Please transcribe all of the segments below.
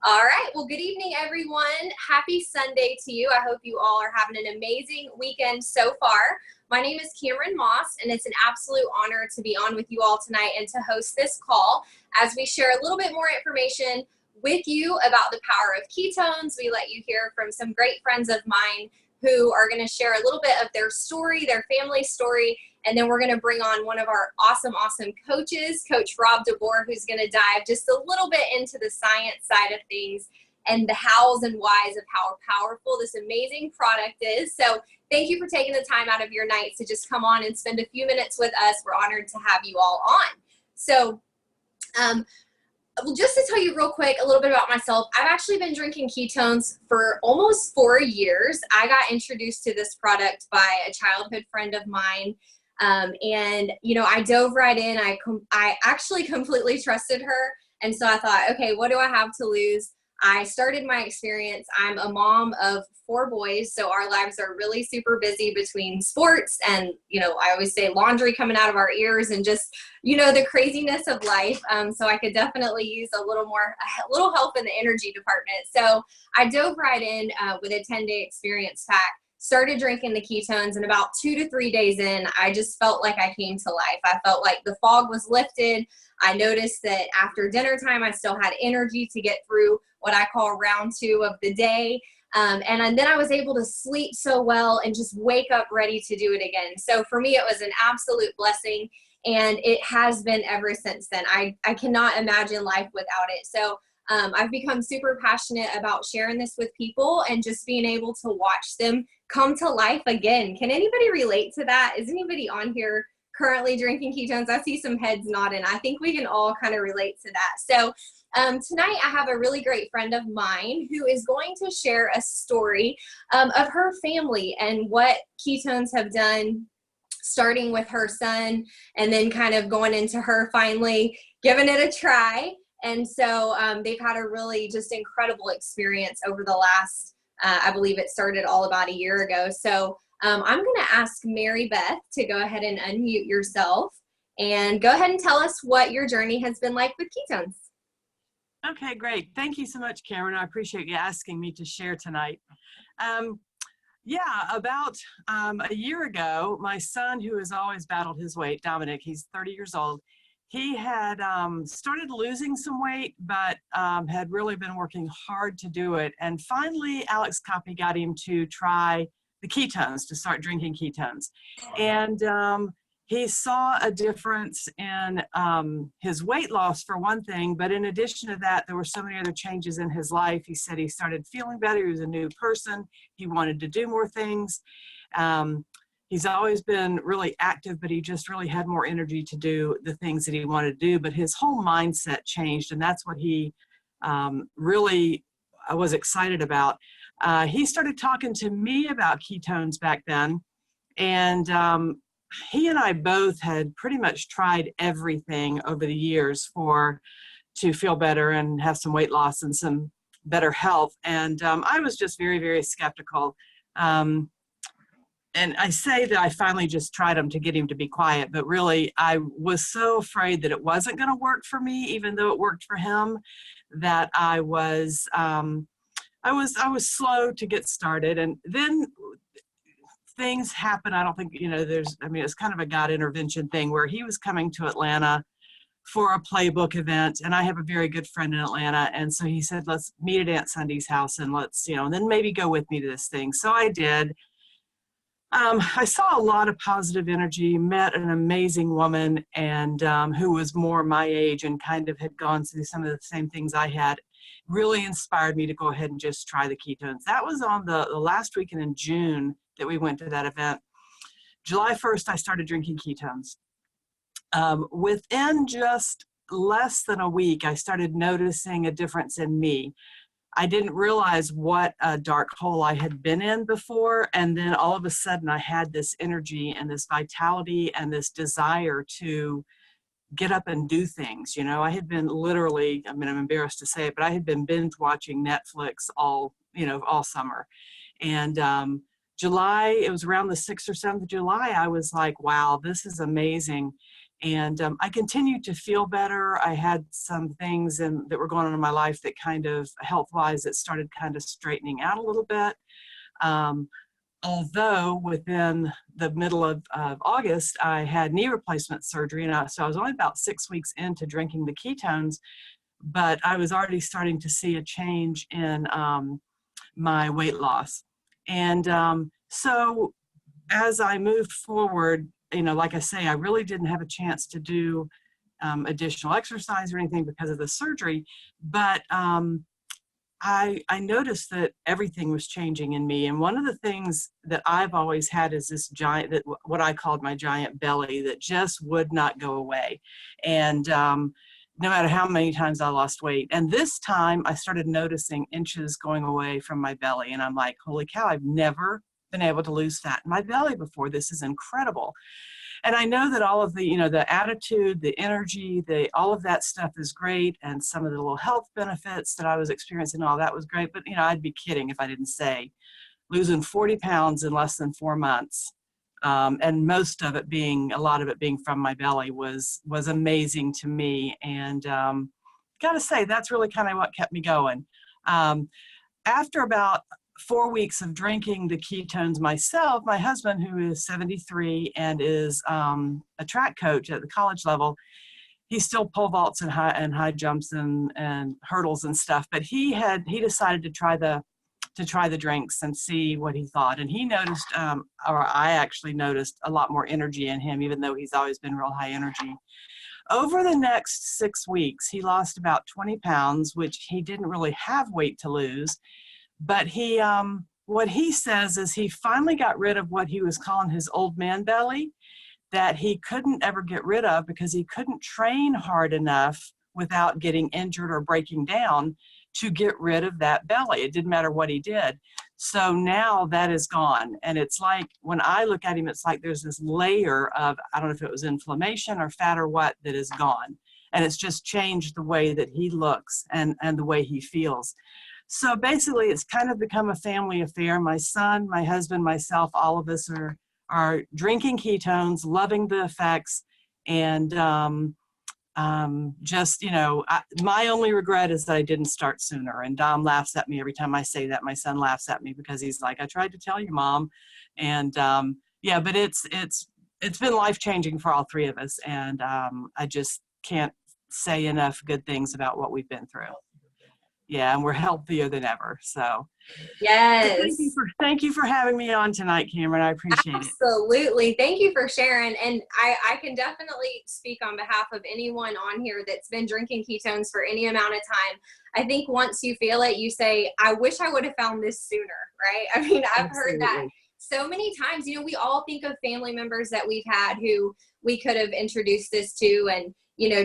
All right. Well, good evening, everyone. Happy Sunday to you. I hope you all are having an amazing weekend so far. My name is Cameron Moss, and it's an absolute honor to be on with you all tonight and to host this call as we share a little bit more information with you about the power of ketones. We let you hear from some great friends of mine who are going to share a little bit of their story, their family story, and then we're going to bring on one of our awesome coaches, Coach Rob Deboer, who's going to dive just a little bit into the science side of things and the hows and whys of how powerful this amazing product is. So thank you for taking the time out of your night to just come on and spend a few minutes with us. We're honored to have you all on. So, well, just to tell you real quick a little bit about myself, I've actually been drinking ketones for almost 4 years. I got introduced to this product by a childhood friend of mine. And, you know, I dove right in. I actually completely trusted her. And so I thought, okay, what do I have to lose? I started my experience. I'm a mom of 4 boys, so our lives are really super busy between sports and, you know, I always say laundry coming out of our ears and just, you know, the craziness of life. So I could definitely use a little help in the energy department. So I dove right in with a 10-day experience pack. Started drinking the ketones, and about 2 to 3 days in, I just felt like I came to life. I felt like the fog was lifted. I noticed that after dinner time, I still had energy to get through what I call round 2 of the day. And then I was able to sleep so well and just wake up ready to do it again. So for me, it was an absolute blessing, and it has been ever since then. I cannot imagine life without it. So I've become super passionate about sharing this with people and just being able to watch them come to life again. Can anybody relate to that? Is anybody on here currently drinking ketones? I see some heads nodding. I think we can all kind of relate to that. So tonight I have a really great friend of mine who is going to share a story of her family and what ketones have done, starting with her son and then kind of going into her finally giving it a try. And so they've had a really just incredible experience over the last, I believe it started all about a year ago. So I'm going to ask Mary Beth to go ahead and unmute yourself and go ahead and tell us what your journey has been like with ketones. Okay, great. Thank you so much, Cameron. I appreciate you asking me to share tonight. About a year ago, my son, who has always battled his weight, Dominic, he's 30 years old, he had started losing some weight, but had really been working hard to do it. And finally, Alex Copy got him to try the ketones, to start drinking ketones. And he saw a difference in his weight loss, for one thing, but in addition to that, there were so many other changes in his life. He said he started feeling better. He was a new person. He wanted to do more things. He's always been really active, but he just really had more energy to do the things that he wanted to do. But his whole mindset changed, and that's what he really was excited about. He started talking to me about ketones back then, and he and I both had pretty much tried everything over the years to feel better and have some weight loss and some better health. And I was just very, very skeptical. And I say that I finally just tried them to get him to be quiet, but really I was so afraid that it wasn't going to work for me, even though it worked for him, that I was slow to get started. And then things happen. I don't think, it's kind of a God intervention thing where he was coming to Atlanta for a playbook event, and I have a very good friend in Atlanta. And so he said, let's meet at Aunt Sunday's house and let's, and then maybe go with me to this thing. So I did. I saw a lot of positive energy, met an amazing woman, and who was more my age and kind of had gone through some of the same things I had. Really inspired me to go ahead and just try the ketones. That was on the last weekend in June that we went to that event. July 1st, I started drinking ketones. Within just less than a week, I started noticing a difference in me. I didn't realize what a dark hole I had been in before. And then all of a sudden I had this energy and this vitality and this desire to get up and do things. I had been literally, I'm embarrassed to say it, but I had been binge watching Netflix all summer. And July, it was around the 6th or 7th of July, I was like, wow, this is amazing. And I continued to feel better. I had some things that were going on in my life that kind of health-wise that started kind of straightening out a little bit. Although within the middle of August, I had knee replacement surgery. And so I was only about 6 weeks into drinking the ketones, but I was already starting to see a change in my weight loss. And so as I moved forward, like I say, I really didn't have a chance to do additional exercise or anything because of the surgery, but I noticed that everything was changing in me. And one of the things that I've always had is this giant, what I called my giant belly that just would not go away. And no matter how many times I lost weight. And this time I started noticing inches going away from my belly. And I'm like, holy cow, I've never been able to lose fat in my belly before. This is incredible. And I know that all of the, the attitude, the energy, all of that stuff is great. And some of the little health benefits that I was experiencing, all that was great. But, I'd be kidding if I didn't say losing 40 pounds in less than 4 months. And a lot of it being from my belly was amazing to me. And gotta say, that's really kind of what kept me going. After about 4 weeks of drinking the ketones myself, my husband, who is 73 and is a track coach at the college level, he still pole vaults and high jumps and hurdles and stuff. But he decided to try the drinks and see what he thought. And he noticed, or I actually noticed, a lot more energy in him, even though he's always been real high energy. Over the next 6 weeks, he lost about 20 pounds, which he didn't really have weight to lose. But what he says is he finally got rid of what he was calling his old man belly that he couldn't ever get rid of because he couldn't train hard enough without getting injured or breaking down to get rid of that belly. It didn't matter what he did. So now that is gone. And it's like, when I look at him, it's like there's this layer of, I don't know if it was inflammation or fat or what, that is gone. And it's just changed the way that he looks and the way he feels. So basically, it's kind of become a family affair. My son, my husband, myself, all of us are drinking ketones, loving the effects, and my only regret is that I didn't start sooner. And Dom laughs at me every time I say that. My son laughs at me because he's like, I tried to tell you, Mom. And but it's been life-changing for all three of us. And I just can't say enough good things about what we've been through. Yeah, and we're healthier than ever. So yes. Thank you for having me on tonight, Cameron. I appreciate it. Absolutely. Thank you for sharing. And I can definitely speak on behalf of anyone on here that's been drinking ketones for any amount of time. I think once you feel it, you say, I wish I would have found this sooner, right? I mean, I've heard that so many times. We all think of family members that we've had who we could have introduced this to, and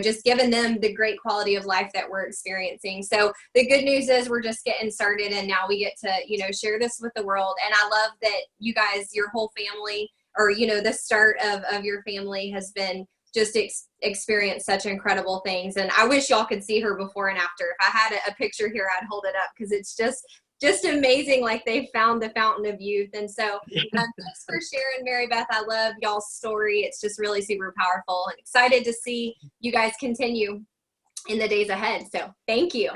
just giving them the great quality of life that we're experiencing. So the good news is we're just getting started, and now we get to, share this with the world. And I love that you guys, your whole family, or, the start of your family has been just experience such incredible things. And I wish y'all could see her before and after. If I had a picture here, I'd hold it up, because it's just amazing. Like, they found the fountain of youth. And so thanks for sharing, Mary Beth. I love y'all's story. It's just really super powerful, and excited to see you guys continue in the days ahead. So thank you.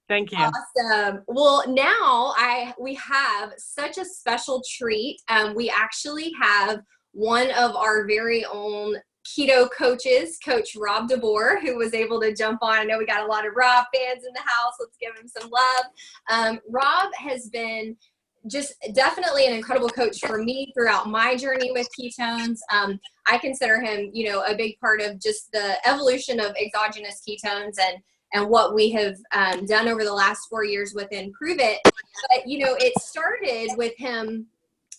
Thank you. Awesome. Well, now we have such a special treat. We actually have one of our very own keto coaches, Coach Rob Deboer, who was able to jump on. I know we got a lot of Rob fans in the house. Let's give him some love. Rob has been just definitely an incredible coach for me throughout my journey with ketones. I consider him, a big part of just the evolution of exogenous ketones and what we have done over the last 4 years with Improve It. But, it started with him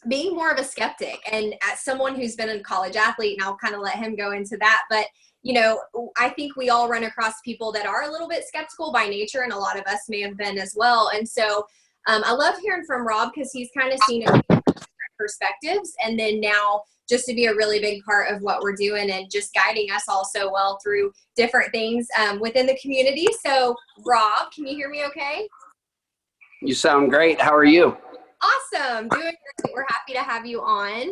being more of a skeptic, and as someone who's been a college athlete, and I'll kind of let him go into that. But, I think we all run across people that are a little bit skeptical by nature, and a lot of us may have been as well. And so I love hearing from Rob, because he's kind of seen it from different perspectives, and then now just to be a really big part of what we're doing and just guiding us all so well through different things within the community. So Rob, can you hear me okay? You sound great. How are you? Awesome. Doing great. We're happy to have you on.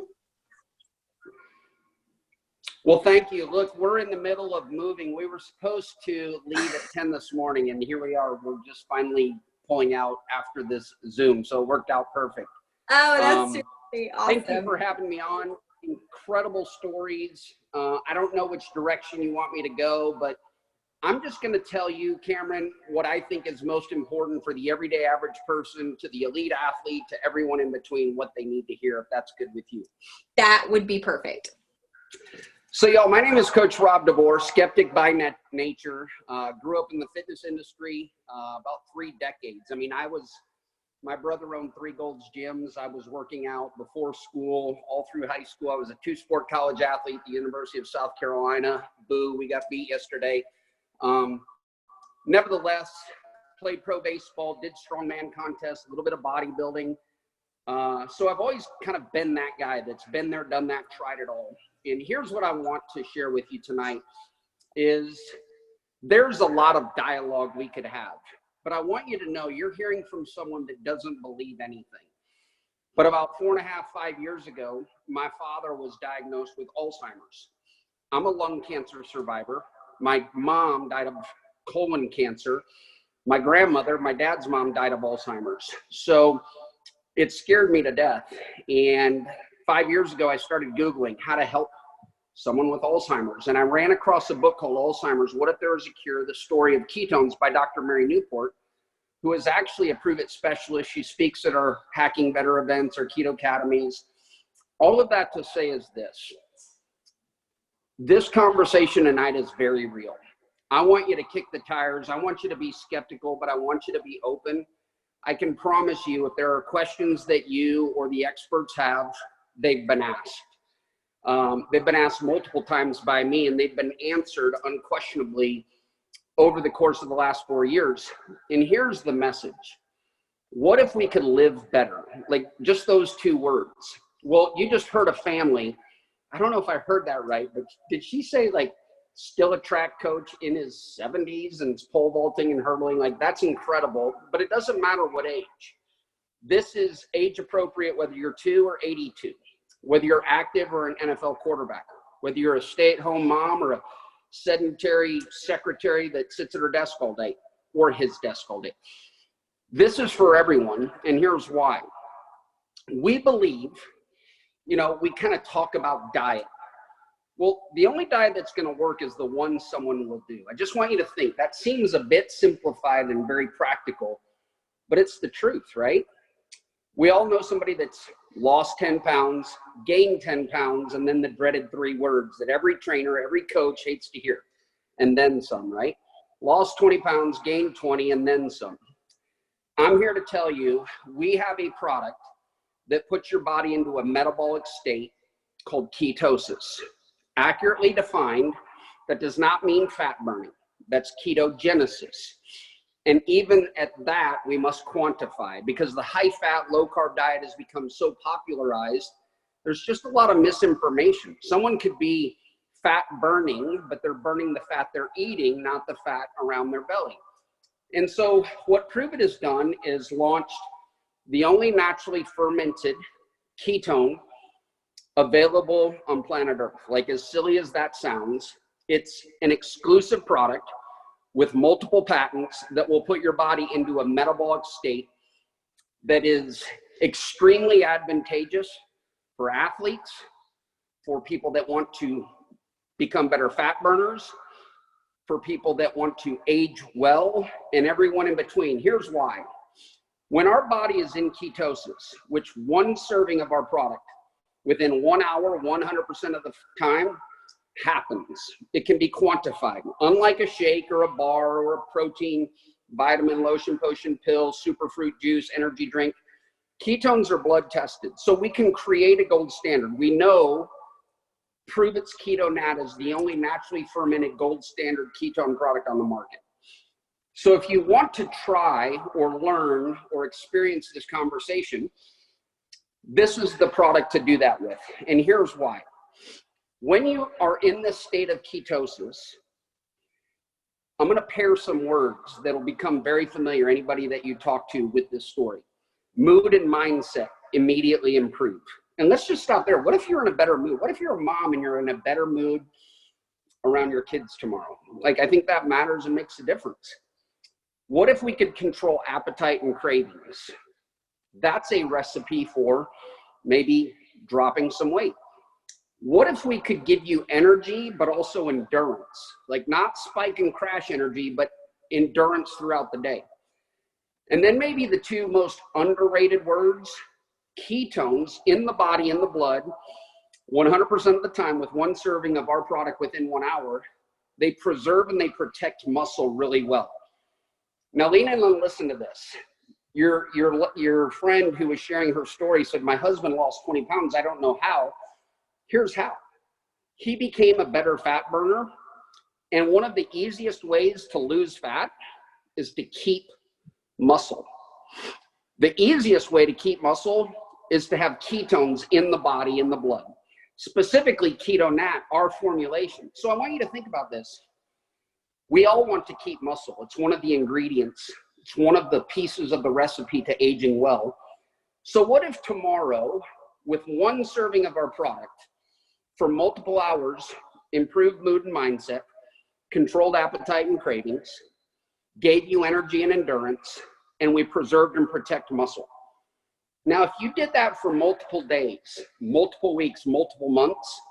Well, thank you. Look, we're in the middle of moving. We were supposed to leave at 10 this morning, and here we are. We're just finally pulling out after this Zoom, so it worked out perfect. Oh, that's super awesome. Thank you for having me on. Incredible stories. I don't know which direction you want me to go, but I'm just going to tell you, Cameron, what I think is most important for the everyday average person, to the elite athlete, to everyone in between, what they need to hear, if that's good with you. That would be perfect. So, y'all, my name is Coach Rob Deboer, skeptic by nature. Grew up in the fitness industry about 3 decades. I mean, my brother owned 3 Gold's gyms. I was working out before school, all through high school. I was a 2-sport college athlete at the University of South Carolina. Boo, we got beat yesterday. Nevertheless, played pro baseball, did strongman contests, a little bit of bodybuilding. So I've always kind of been that guy that's been there, done that, tried it all. And here's what I want to share with you tonight is there's a lot of dialogue we could have, but I want you to know you're hearing from someone that doesn't believe anything. But about 4.5, 5 years ago, my father was diagnosed with Alzheimer's. I'm a lung cancer survivor. My mom died of colon cancer. My grandmother, my dad's mom, died of Alzheimer's. So it scared me to death. And 5 years ago, I started Googling how to help someone with Alzheimer's. And I ran across a book called Alzheimer's, What If There Was a Cure? The Story of Ketones by Dr. Mary Newport, who is actually a Prove-It specialist. She speaks at our Hacking Better events or Keto Academies. All of that to say is this. This conversation tonight is very real. I want you to kick the tires. I want you to be skeptical, but I want you to be open. I can promise you if there are questions that you or the experts have, they've been asked. They've been asked multiple times by me, and they've been answered unquestionably over the course of the last 4 years. And here's the message. What if we could live better? Like just those 2 words. Well, you just heard a family. I don't know if I heard that right, but did she say like still a track coach in his 70s and pole vaulting and hurdling? Like that's incredible, but it doesn't matter what age. This is age appropriate, whether you're 2 or 82, whether you're active or an NFL quarterback, whether you're a stay-at-home mom or a sedentary secretary that sits at her desk all day or his desk all day. This is for everyone, and here's why. We believe, we kind of talk about diet. Well, the only diet that's going to work is the one someone will do. I just want you to think. That seems a bit simplified and very practical, but it's the truth, right? We all know somebody that's lost 10 pounds, gained 10 pounds, and then the dreaded 3 words that every trainer, every coach hates to hear, and then some, right? Lost 20 pounds, gained 20, and then some. I'm here to tell you, we have a product that puts your body into a metabolic state called ketosis. Accurately defined, that does not mean fat burning. That's ketogenesis. And even at that, we must quantify, because the high-fat, low-carb diet has become so popularized, there's just a lot of misinformation. Someone could be fat burning, but they're burning the fat they're eating, not the fat around their belly. And so what Prove-It has done is launched the only naturally fermented ketone available on planet Earth. Like as silly as that sounds, it's an exclusive product with multiple patents that will put your body into a metabolic state that is extremely advantageous for athletes, for people that want to become better fat burners, for people that want to age well, and everyone in between. Here's why. When our body is in ketosis, which one serving of our product within 1 hour, 100% of the time happens. It can be quantified. Unlike a shake or a bar or a protein, vitamin, lotion, potion, pill, superfruit juice, energy drink, ketones are blood tested. So we can create a gold standard. We know Prove-It's Keto Nat is the only naturally fermented gold standard ketone product on the market. So if you want to try or learn or experience this conversation, this is the product to do that with. And here's why. When you are in this state of ketosis, I'm going to pair some words that will become very familiar, anybody that you talk to with this story. Mood and mindset immediately improve. And let's just stop there. What if you're in a better mood? What if you're a mom and you're in a better mood around your kids tomorrow? Like, I think that matters and makes a difference. What if we could control appetite and cravings? That's a recipe for maybe dropping some weight. What if we could give you energy, but also endurance? Like, not spike and crash energy, but endurance throughout the day. And then maybe the two most underrated words, ketones in the body, in the blood, 100% of the time with one serving of our product within 1 hour, they preserve and they protect muscle really well. Now, lean in and listen to this. Your friend who was sharing her story said, my husband lost 20 pounds. I don't know how. Here's how. He became a better fat burner. And one of the easiest ways to lose fat is to keep muscle. The easiest way to keep muscle is to have ketones in the body, in the blood, specifically Keto Nat, our formulation. So I want you to think about this. We all want to keep muscle. It's one of the ingredients. It's one of the pieces of the recipe to aging well. So what if tomorrow, with one serving of our product for multiple hours, improved mood and mindset, controlled appetite and cravings, gave you energy and endurance, and we preserved and protect muscle? Now, if you did that for multiple days, multiple weeks, multiple months,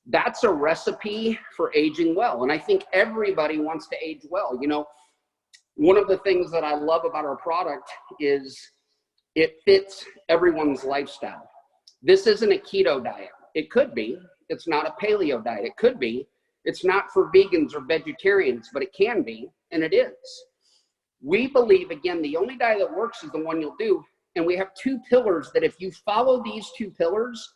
that's a recipe for aging well. And I think everybody wants to age well. You know, one of the things that I love about our product is it fits everyone's lifestyle. This isn't a keto diet. It could be. It's not a paleo diet. It could be. It's not for vegans or vegetarians, but it can be, and it is. We believe, again, the only diet that works is the one you'll do. And we have two pillars that if you follow these two pillars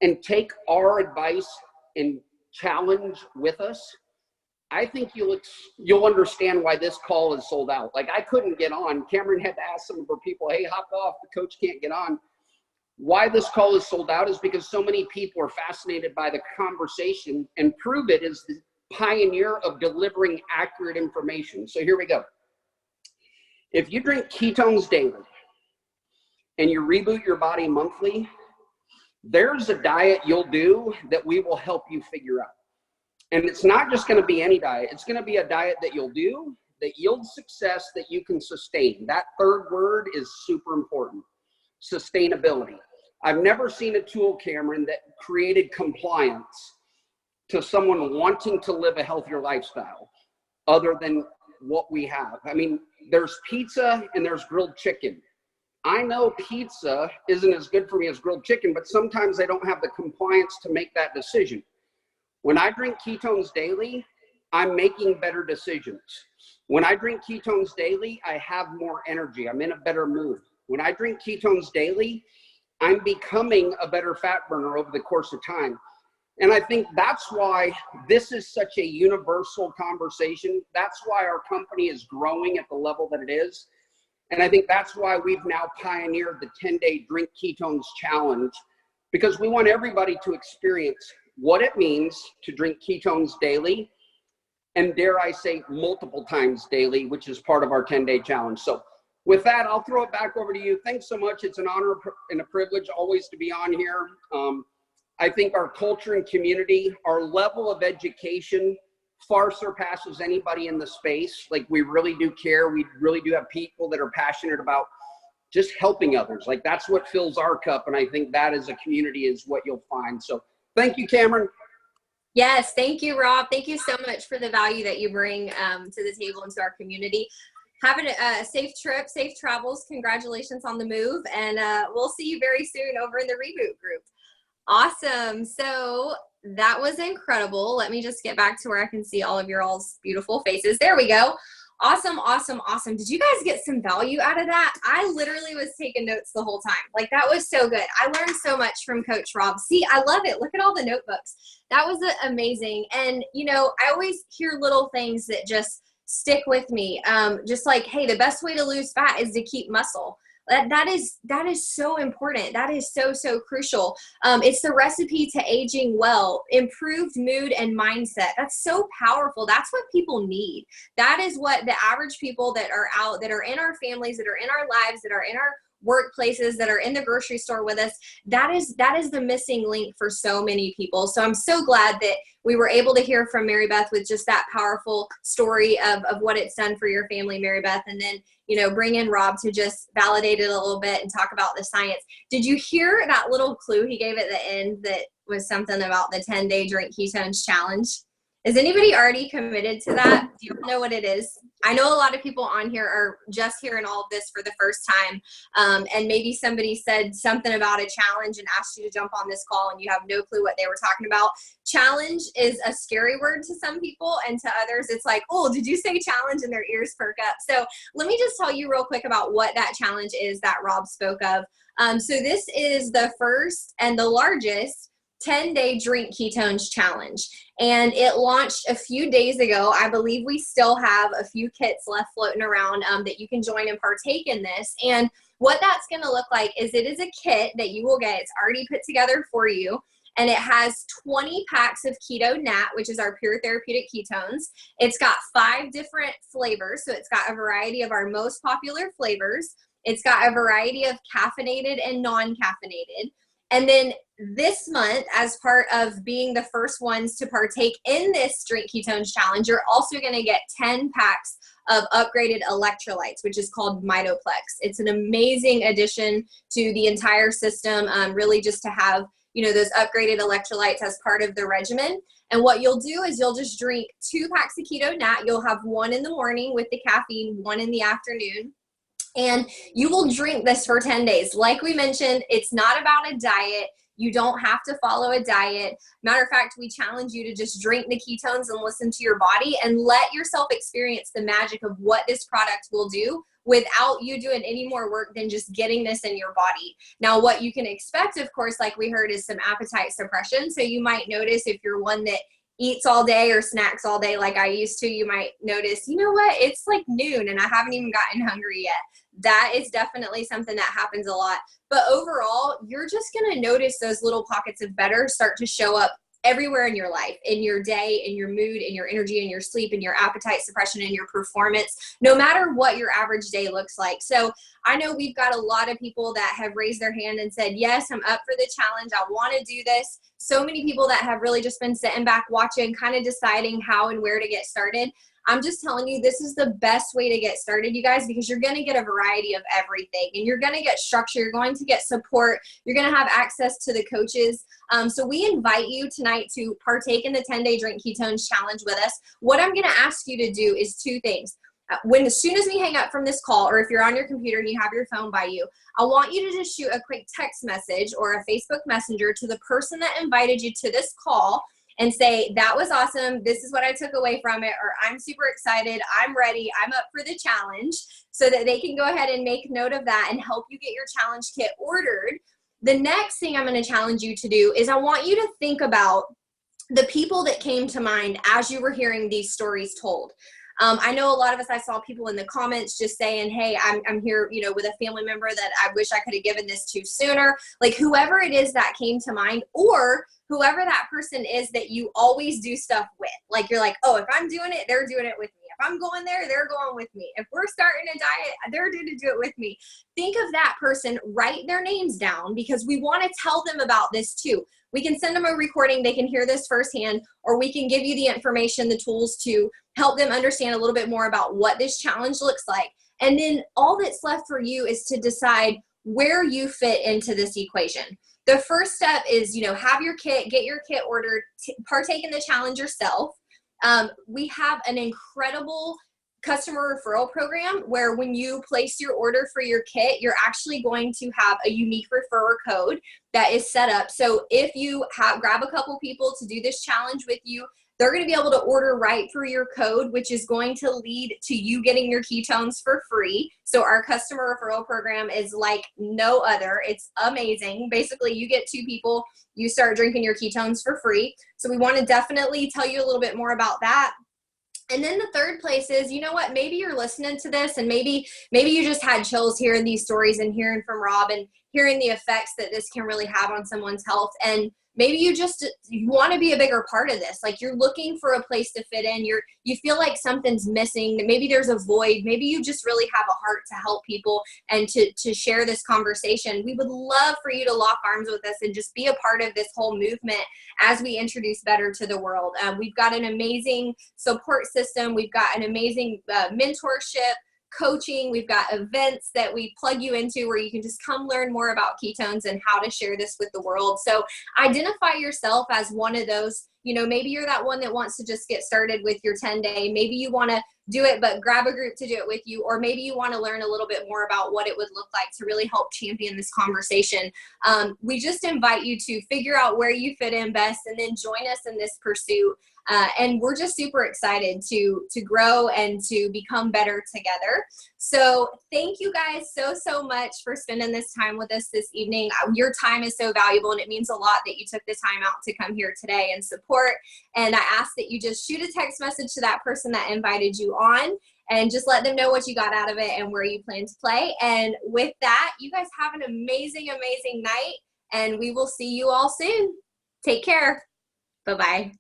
and take our advice and challenge with us, I think you'll understand why this call is sold out. Like, I couldn't get on. Cameron had to ask some of her people, hey, hop off, the coach can't get on. Why this call is sold out is because so many people are fascinated by the conversation, and Prove It is the pioneer of delivering accurate information. So here we go. If you drink ketones daily and you reboot your body monthly, there's a diet you'll do that we will help you figure out. And it's not just going to be any diet. It's going to be a diet that you'll do that yields success that you can sustain. That third word is super important. Sustainability. I've never seen a tool, Cameron, that created compliance to someone wanting to live a healthier lifestyle other than what we have. I mean, there's pizza and there's grilled chicken. I know pizza isn't as good for me as grilled chicken, but sometimes I don't have the compliance to make that decision. When I drink ketones daily, I'm making better decisions. When I drink ketones daily, I have more energy. I'm in a better mood. When I drink ketones daily, I'm becoming a better fat burner over the course of time. And I think that's why this is such a universal conversation. That's why our company is growing at the level that it is. And I think that's why we've now pioneered the 10-day Drink Ketones Challenge, because we want everybody to experience what it means to drink ketones daily, and dare I say multiple times daily, which is part of our 10-day challenge. So with that, I'll throw it back over to you. Thanks so much. It's an honor and a privilege always to be on here. I think our culture and community, our level of education far surpasses anybody in the space. Like, we really do care. We really do have people that are passionate about just helping others. Like, that's what fills our cup. And I think that as a community is what you'll find. So thank you, Cameron. Yes, thank you, Rob. Thank you so much for the value that you bring to the table and to our community. Have a safe trip, safe travels. Congratulations on the move. And we'll see you very soon over in the Reboot group. Awesome. So that was incredible. Let me just get back to where I can see all of your all's beautiful faces. There we go. Awesome, awesome, awesome. Did you guys get some value out of that? I literally was taking notes the whole time. Like, that was so good. I learned so much from Coach Rob. See, I love it. Look at all the notebooks. That was amazing. And, you know, I always hear little things that just stick with me. Just like, hey, the best way to lose fat is to keep muscle. That is so important. That is so, so crucial. It's the recipe to aging well, improved mood and mindset. That's so powerful. That's what people need. That is what the average people that are out, that are in our families, that are in our lives, that are in our workplaces, that are in the grocery store with us. That is the missing link for so many people. So I'm so glad that we were able to hear from Mary Beth with just that powerful story of what it's done for your family, Mary Beth, and then, bring in Rob to just validate it a little bit and talk about the science. Did you hear that little clue he gave at the end that was something about the 10-day Drink Ketones challenge? Is anybody already committed to that? Do you know what it is? I know a lot of people on here are just hearing all of this for the first time. And maybe somebody said something about a challenge and asked you to jump on this call and you have no clue what they were talking about. Challenge is a scary word to some people, and to others it's like, oh, did you say challenge? And their ears perk up. So let me just tell you real quick about what that challenge is that Rob spoke of. So this is the first and the largest 10-day Drink Ketones challenge. And it launched a few days ago. I believe we still have a few kits left floating around that you can join and partake in this. And what that's going to look like is it is a kit that you will get. It's already put together for you. And it has 20 packs of Keto Nat, which is our pure therapeutic ketones. It's got 5 different flavors. So it's got a variety of our most popular flavors. It's got a variety of caffeinated and non-caffeinated. And then this month, as part of being the first ones to partake in this Drink Ketones challenge, you're also going to get 10 packs of upgraded electrolytes, which is called Mitoplex. It's an amazing addition to the entire system, really just to have, those upgraded electrolytes as part of the regimen. And what you'll do is you'll just drink 2 packs of Keto Nat. You'll have 1 in the morning with the caffeine, 1 in the afternoon. And you will drink this for 10 days. Like we mentioned, it's not about a diet. You don't have to follow a diet. Matter of fact, we challenge you to just drink the ketones and listen to your body and let yourself experience the magic of what this product will do without you doing any more work than just getting this in your body. Now, what you can expect, of course, like we heard, is some appetite suppression. So you might notice if you're one that eats all day or snacks all day like I used to, you might notice, you know what, it's like noon and I haven't even gotten hungry yet. That is definitely something that happens a lot. But overall, you're just going to notice those little pockets of better start to show up everywhere in your life, in your day, in your mood, in your energy, in your sleep, in your appetite suppression, in your performance, no matter what your average day looks like. So I know we've got a lot of people that have raised their hand and said, yes, I'm up for the challenge. I want to do this. So many people that have really just been sitting back watching, kind of deciding how and where to get started. I'm just telling you, this is the best way to get started, you guys, because you're going to get a variety of everything, and you're going to get structure. You're going to get support. You're going to have access to the coaches. So we invite you tonight to partake in the 10-day Drink Ketones challenge with us. What I'm going to ask you to do is 2 things. As soon as we hang up from this call, or if you're on your computer and you have your phone by you, I want you to just shoot a quick text message or a Facebook Messenger to the person that invited you to this call and say, that was awesome, this is what I took away from it, or I'm super excited, I'm ready, I'm up for the challenge, so that they can go ahead and make note of that and help you get your challenge kit ordered. The next thing I'm going to challenge you to do is I want you to think about the people that came to mind as you were hearing these stories told. I know a lot of us, I saw people in the comments just saying, hey, I'm here, with a family member that I wish I could have given this to sooner. Like, whoever it is that came to mind, or whoever that person is that you always do stuff with. Like, you're like, oh, if I'm doing it, they're doing it with me. If I'm going there, they're going with me. If we're starting a diet, they're going to do it with me. Think of that person, write their names down, because we want to tell them about this too. We can send them a recording, they can hear this firsthand, or we can give you the information, the tools to help them understand a little bit more about what this challenge looks like. And then all that's left for you is to decide where you fit into this equation. The first step is, have your kit, get your kit ordered, partake in the challenge yourself. We have an incredible customer referral program where when you place your order for your kit, you're actually going to have a unique referrer code that is set up. So if you grab a couple people to do this challenge with you, they're going to be able to order right through your code, which is going to lead to you getting your ketones for free. So our customer referral program is like no other. It's amazing. Basically, you get 2 people, you start drinking your ketones for free. So we want to definitely tell you a little bit more about that. And then the third place is, you know what, maybe you're listening to this and maybe you just had chills hearing these stories and hearing from Rob and hearing the effects that this can really have on someone's health. And maybe you want to be a bigger part of this. Like, you're looking for a place to fit in. You feel like something's missing. Maybe there's a void. Maybe you just really have a heart to help people and to share this conversation. We would love for you to lock arms with us and just be a part of this whole movement as we introduce better to the world. We've got an amazing support system. We've got an amazing mentorship, coaching. We've got events that we plug you into where you can just come learn more about ketones and how to share this with the world. So identify yourself as one of those. Maybe you're that one that wants to just get started with your 10-day. Maybe you want to do it, but grab a group to do it with you. Or maybe you want to learn a little bit more about what it would look like to really help champion this conversation. We just invite you to figure out where you fit in best and then join us in this pursuit. And we're just super excited to grow and to become better together. So thank you guys so much for spending this time with us this evening. Your time is so valuable, and it means a lot that you took the time out to come here today and support. And I ask that you just shoot a text message to that person that invited you on and just let them know what you got out of it and where you plan to play. And with that, you guys have an amazing night, and we will see you all soon. Take care. Bye-bye.